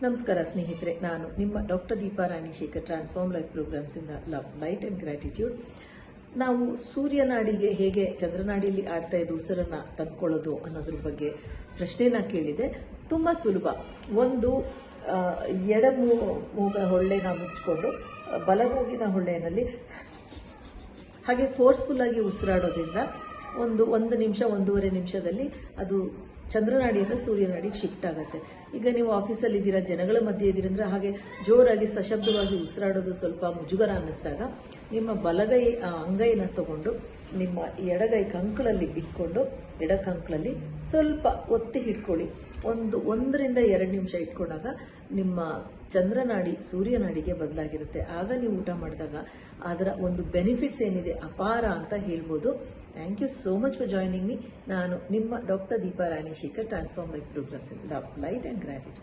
ನಮಸ್ಕಾರ ಸ್ನೇಹಿತರೆ, ನಾನು ನಿಮ್ಮ doctor Deepa Rani Shekhar, transform life programmes ಇಂದ ಲವ್, ಲೈಟ್ ಅಂಡ್ ಗ್ರ್ಯಾಟಿಟ್ಯೂಡ್. ನಾವು ಸೂರ್ಯನಾಡಿಗೆ ಹೇಗೆ ಚಂದ್ರನಾಡಿಯಲ್ಲಿ ಆಡ್ತಾ ಇದ್ದ ಉಸಿರನ್ನ ತಂದ್ಕೊಳ್ಳೋದು ಅನ್ನೋದ್ರ ಬಗ್ಗೆ ಪ್ರಶ್ನೆನ ಕೇಳಿದೆ. ತುಂಬ ಸುಲಭ. ಒಂದು ಎಡಮೂಗ ಹೊಳ್ಳೆನ ಮುಚ್ಕೊಂಡು ಬಲಮೂಗಿನ ಹೊಳ್ಳೆಯಲ್ಲಿ ಹಾಗೆ ಫೋರ್ಸ್ಫುಲ್ ಆಗಿ ಉಸಿರಾಡೋದ್ರಿಂದ ಒಂದು ನಿಮಿಷ, 1.5 ನಿಮಿಷದಲ್ಲಿ ಅದು ಚಂದ್ರನಾಡಿಯಿಂದ ಸೂರ್ಯನಾಡಿಗೆ ಶಿಫ್ಟ್ ಆಗುತ್ತೆ. ಈಗ ನೀವು ಆಫೀಸಲ್ಲಿ ಇದ್ದೀರಾ, ಜನಗಳ ಮಧ್ಯೆ ಇದ್ದೀರಂದ್ರೆ ಹಾಗೆ ಜೋರಾಗಿ ಸಶಬ್ದವಾಗಿ ಉಸಿರಾಡೋದು ಸ್ವಲ್ಪ ಮುಜುಗರ ಅನ್ನಿಸ್ದಾಗ ನಿಮ್ಮ ಬಲಗೈ ಅಂಗೈನ ತಗೊಂಡು ನಿಮ್ಮ ಎಡಗೈ ಕಂಕಳಲ್ಲಿ ಇಟ್ಕೊಂಡು ಎಡಕಂಕಳಲ್ಲಿ ಸ್ವಲ್ಪ ಒತ್ತಿ ಹಿಡ್ಕೊಳ್ಳಿ. 1-2 ನಿಮಿಷ ಇಟ್ಕೊಂಡಾಗ ನಿಮ್ಮ ಚಂದ್ರನಾಡಿ ಸೂರ್ಯನಾಡಿಗೆ ಬದಲಾಗಿರುತ್ತೆ. ಆಗ ನೀವು ಊಟ ಮಾಡಿದಾಗ ಅದರ ಒಂದು ಬೆನಿಫಿಟ್ಸ್ ಏನಿದೆ ಅಪಾರ ಅಂತ ಹೇಳ್ಬೋದು. Thank you so much for joining me. ನಾನು ನಿಮ್ಮ doctor Deepa Rani Shekhar, transform life programs, love, light and gratitude.